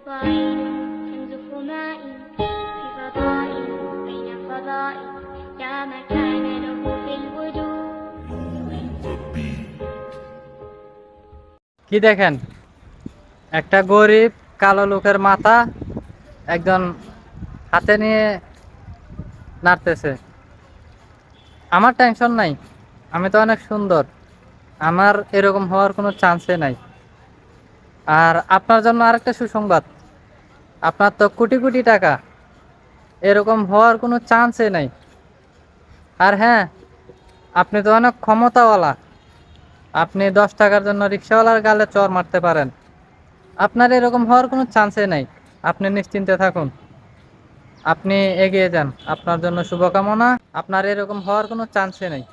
وعين تنزف ماء في فضاء بين فضاء لا مكان له في الوجود. কি দেখেন, একটা গরিব কালো লোকের মাথা একজন হাতে নিয়ে নাড়তেছে। আমার টেনশন নাই, আমি তো অনেক সুন্দর, আমার এরকম হওয়ার কোনো চান্সে নাই। আর আপনার জন্য আরেকটা সুসংবাদ, আপনার তো কোটি কোটি টাকা, এরকম হওয়ার কোনো চান্সে নাই। আর হ্যাঁ, আপনি তো অনেক ক্ষমতাওয়ালা, আপনি 10 টাকার জন্য রিক্সাওয়ালার গালে চড় মারতে পারেন। আপনার এরকম হওয়ার কোনো চান্সে নাই, আপনি নিশ্চিন্তে থাকুন, আপনি এগিয়ে যান। আপনার জন্য শুভকামনা, আপনার এরকম হওয়ার কোনো চান্সে নেই।